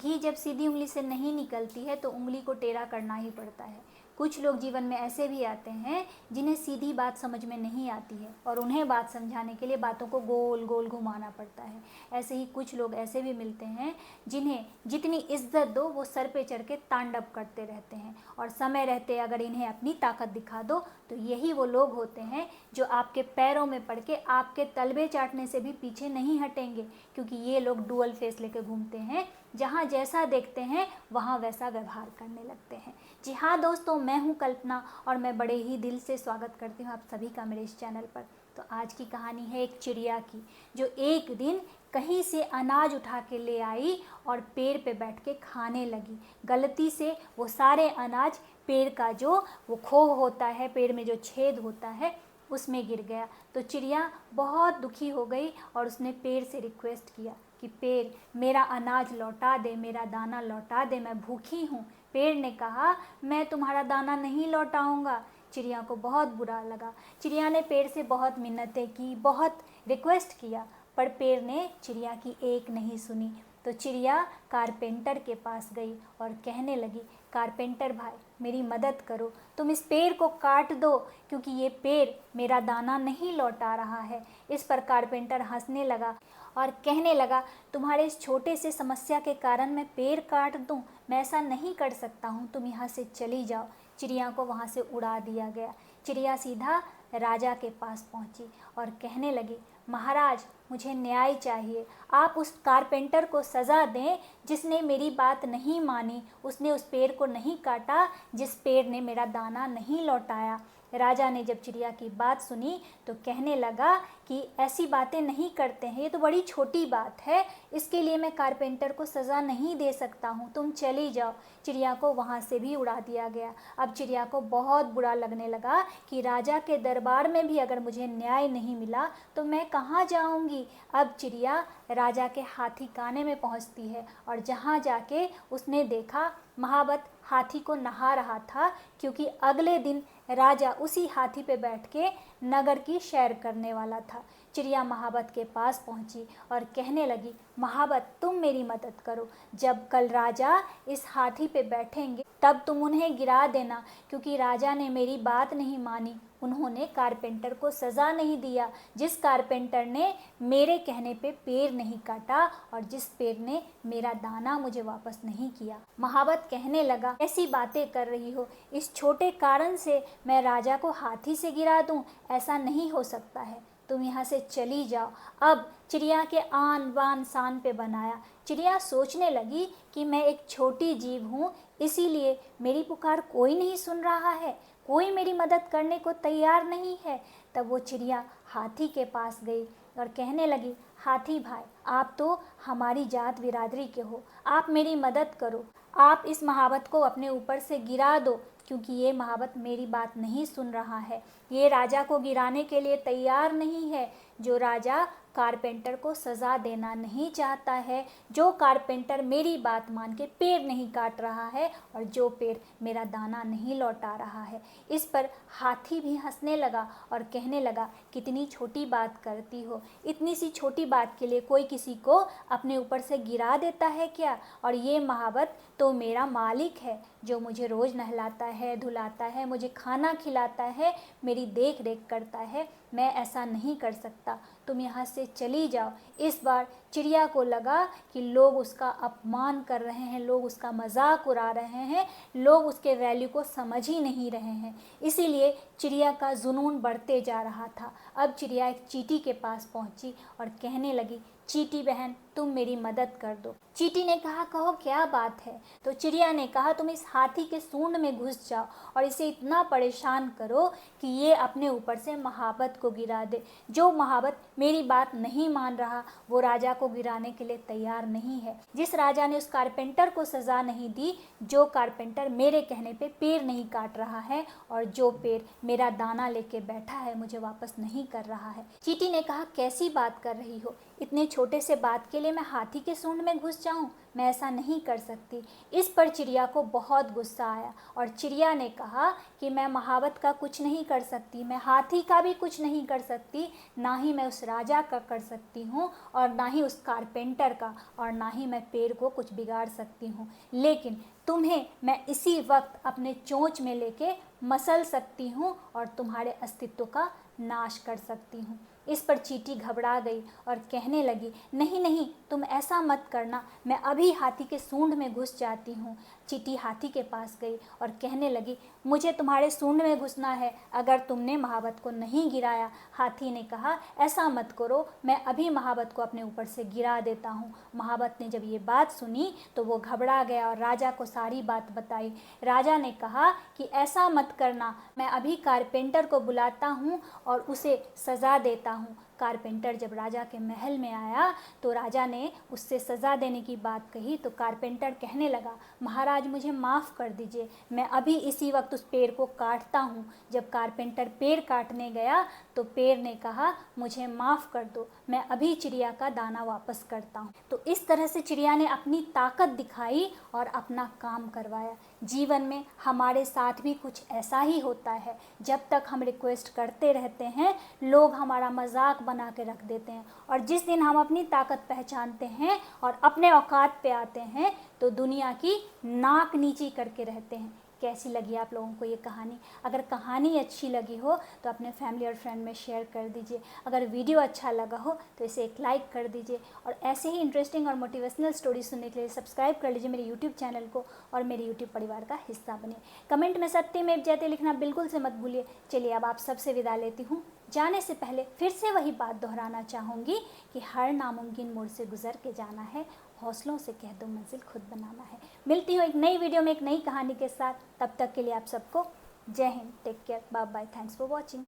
घी जब सीधी उंगली से नहीं निकलती है तो उंगली को टेढ़ा करना ही पड़ता है। कुछ लोग जीवन में ऐसे भी आते हैं जिन्हें सीधी बात समझ में नहीं आती है और उन्हें बात समझाने के लिए बातों को गोल गोल घुमाना पड़ता है। ऐसे ही कुछ लोग ऐसे भी मिलते हैं जिन्हें जितनी इज्जत दो वो सर पे चढ़ के तांडव करते रहते हैं और समय रहते अगर इन्हें अपनी ताकत दिखा दो तो यही वो लोग होते हैं जो आपके पैरों में पड़ के आपके तलबे चाटने से भी पीछे नहीं हटेंगे, क्योंकि ये लोग डुअल फेस लेके घूमते हैं। जहाँ जैसा देखते हैं वहाँ वैसा व्यवहार करने लगते हैं। जी हाँ दोस्तों, मैं हूँ कल्पना और मैं बड़े ही दिल से स्वागत करती हूँ आप सभी का मेरे इस चैनल पर। तो आज की कहानी है एक चिड़िया की, जो एक दिन कहीं से अनाज उठा के ले आई और पेड़ पे बैठ के खाने लगी। गलती से वो सारे अनाज पेड़ का जो वो खोह होता है, पेड़ में जो छेद होता है, उसमें गिर गया। तो चिड़िया बहुत दुखी हो गई और उसने पेड़ से रिक्वेस्ट किया कि पेड़ मेरा अनाज लौटा दे, मेरा दाना लौटा दे, मैं भूखी हूँ। पेड़ ने कहा मैं तुम्हारा दाना नहीं लौटाऊंगा। चिड़िया को बहुत बुरा लगा। चिड़िया ने पेड़ से बहुत मिन्नतें की, बहुत रिक्वेस्ट किया, पर पेड़ ने चिड़िया की एक नहीं सुनी। तो चिड़िया कारपेंटर के पास गई और कहने लगी, कारपेंटर भाई मेरी मदद करो, तुम इस पेड़ को काट दो क्योंकि ये पेड़ मेरा दाना नहीं लौटा रहा है। इस पर कारपेंटर हंसने लगा और कहने लगा, तुम्हारे इस छोटे से समस्या के कारण मैं पेड़ काट दूं? मैं ऐसा नहीं कर सकता हूं, तुम यहाँ से चली जाओ। चिड़िया को वहाँ से उड़ा दिया गया। चिड़िया सीधा राजा के पास पहुँची और कहने लगी, महाराज मुझे न्याय चाहिए। आप उस कारपेंटर को सज़ा दें जिसने मेरी बात नहीं मानी, उसने उस पेड़ को नहीं काटा जिस पेड़ ने मेरा दाना नहीं लौटाया। राजा ने जब चिड़िया की बात सुनी तो कहने लगा कि ऐसी बातें नहीं करते हैं, ये तो बड़ी छोटी बात है, इसके लिए मैं कारपेंटर को सज़ा नहीं दे सकता हूँ, तुम चली जाओ। चिड़िया को वहाँ से भी उड़ा दिया गया। अब चिड़िया को बहुत बुरा लगने लगा कि राजा के दरबार में भी अगर मुझे न्याय नहीं मिला तो मैं कहाँ जाऊँगी। अब चिड़िया राजा के हाथी खाने में पहुँचती है और जहाँ जाके उसने देखा महाबत हाथी को नहा रहा था, क्योंकि अगले दिन राजा उसी हाथी पे बैठ के नगर की सैर करने वाला था। चिड़िया महाबत के पास पहुंची और कहने लगी, महाबत तुम मेरी मदद करो, जब कल राजा इस हाथी पे बैठेंगे तब तुम उन्हें गिरा देना, क्योंकि राजा ने मेरी बात नहीं मानी, उन्होंने कारपेंटर को सज़ा नहीं दिया, जिस कारपेंटर ने मेरे कहने पे पेड़ नहीं काटा और जिस पेड़ ने मेरा दाना मुझे वापस नहीं किया। महाबत कहने लगा, ऐसी बातें कर रही हो, इस छोटे कारण से मैं राजा को हाथी से गिरा दूं? ऐसा नहीं हो सकता है, तुम यहाँ से चली जाओ। अब चिड़िया के आन बान शान पे बनाया। चिड़िया सोचने लगी कि मैं एक छोटी जीव हूँ, इसीलिए मेरी पुकार कोई नहीं सुन रहा है, कोई मेरी मदद करने को तैयार नहीं है। तब वो चिड़िया हाथी के पास गई और कहने लगी, हाथी भाई आप तो हमारी जात बिरादरी के हो, आप मेरी मदद करो, आप इस महाबत को अपने ऊपर से गिरा दो, क्योंकि ये महाबत मेरी बात नहीं सुन रहा है, ये राजा को गिराने के लिए तैयार नहीं है। जो राजा कारपेंटर को सज़ा देना नहीं चाहता है, जो कारपेंटर मेरी बात मान के पेड़ नहीं काट रहा है और जो पेड़ मेरा दाना नहीं लौटा रहा है। इस पर हाथी भी हंसने लगा और कहने लगा, कितनी छोटी बात करती हो, इतनी सी छोटी बात के लिए कोई किसी को अपने ऊपर से गिरा देता है क्या? और ये महाबत तो मेरा मालिक है, जो मुझे रोज़ नहलाता है, धुलाता है, मुझे खाना खिलाता है, मेरी देख रेख करता है, मैं ऐसा नहीं कर सकता, तुम यहाँ से चली जाओ। इस बार चिड़िया को लगा कि लोग उसका अपमान कर रहे हैं, लोग उसका मजाक उड़ा रहे हैं, लोग उसके वैल्यू को समझ ही नहीं रहे हैं, इसीलिए चिड़िया का जुनून बढ़ते जा रहा था। अब चिड़िया एक चींटी के पास पहुंची और कहने लगी, चींटी बहन तुम मेरी मदद कर दो। चींटी ने कहा, कहो क्या बात है? तो चिड़िया ने कहा, तुम इस हाथी के सूंड में घुस जाओ और इसे इतना परेशान करो कि ये अपने ऊपर से महाबत को गिरा दे। जो महाबत मेरी बात नहीं मान रहा वो राजा को गिराने के लिए तैयार नहीं है। जिस राजा ने उस कारपेंटर को सज़ा नहीं दी, जो कारपेंटर मेरे कहने पे पेड़ नहीं काट रहा है और जो पेड़ मेरा दाना लेके बैठा है मुझे वापस नहीं कर रहा है। चींटी ने कहा, कैसी बात कर रही हो, इतने छोटे से बात के लिए लिए मैं हाथी के सूंड में घुस जाऊं? मैं ऐसा नहीं कर सकती। इस पर चिड़िया को बहुत गुस्सा आया और चिड़िया ने कहा कि मैं महावत का कुछ नहीं कर सकती, मैं हाथी का भी कुछ नहीं कर सकती, ना ही मैं उस राजा का कर सकती हूँ और ना ही उस कारपेंटर का, और ना ही मैं पेड़ को कुछ बिगाड़ सकती हूँ, लेकिन तुम्हें मैं इसी वक्त अपने चोंच में लेके मसल सकती हूँ और तुम्हारे अस्तित्व का नाश कर सकती हूँ। इस पर चींटी घबरा गई और कहने लगी, नहीं नहीं, तुम ऐसा मत करना, मैं अभी हाथी के सूंड में घुस जाती हूँ। चींटी हाथी के पास गई और कहने लगी, मुझे तुम्हारे सूंड में घुसना है अगर तुमने महावत को नहीं गिराया। हाथी ने कहा, ऐसा मत करो, मैं अभी महावत को अपने ऊपर से गिरा देता हूँ। महावत ने जब ये बात सुनी तो वो घबरा गया और राजा को सारी बात बताई। राजा ने कहा कि ऐसा मत करना, मैं अभी कारपेंटर को बुलाता हूँ और उसे सज़ा देता हूँ। कारपेंटर जब राजा के महल में आया तो राजा ने उससे सज़ा देने की बात कही तो कारपेंटर कहने लगा, महाराज मुझे माफ़ कर दीजिए, मैं अभी इसी वक्त उस पेड़ को काटता हूँ। जब कारपेंटर पेड़ काटने गया तो पेड़ ने कहा, मुझे माफ़ कर दो, मैं अभी चिड़िया का दाना वापस करता हूँ। तो इस तरह से चिड़िया ने अपनी ताकत दिखाई और अपना काम करवाया। जीवन में हमारे साथ भी कुछ ऐसा ही होता है। जब तक हम रिक्वेस्ट करते रहते हैं, लोग हमारा मजाक बना के रख देते हैं, और जिस दिन हम अपनी ताकत पहचानते हैं और अपने औकात पे आते हैं तो दुनिया की नाक नीची करके रहते हैं। कैसी लगी आप लोगों को ये कहानी? अगर कहानी अच्छी लगी हो तो अपने फैमिली और फ्रेंड में शेयर कर दीजिए। अगर वीडियो अच्छा लगा हो तो इसे एक लाइक कर दीजिए, और ऐसे ही इंटरेस्टिंग और मोटिवेशनल स्टोरी सुनने के लिए सब्सक्राइब कर लीजिए मेरे यूट्यूब चैनल को और मेरे यूट्यूब परिवार का हिस्सा बनिए। कमेंट में सत्यमेव जयते लिखना बिल्कुल से मत भूलिए। चलिए अब आप सबसे विदा लेती हूँ। जाने से पहले फिर से वही बात दोहराना चाहूँगी कि हर नामुमकिन मोड़ से गुजर के जाना है, हौसलों से कह दो मंजिल खुद बनाना है। मिलती हूँ एक नई वीडियो में एक नई कहानी के साथ। तब तक के लिए आप सबको जय Hind, take care, bye bye, thanks for watching.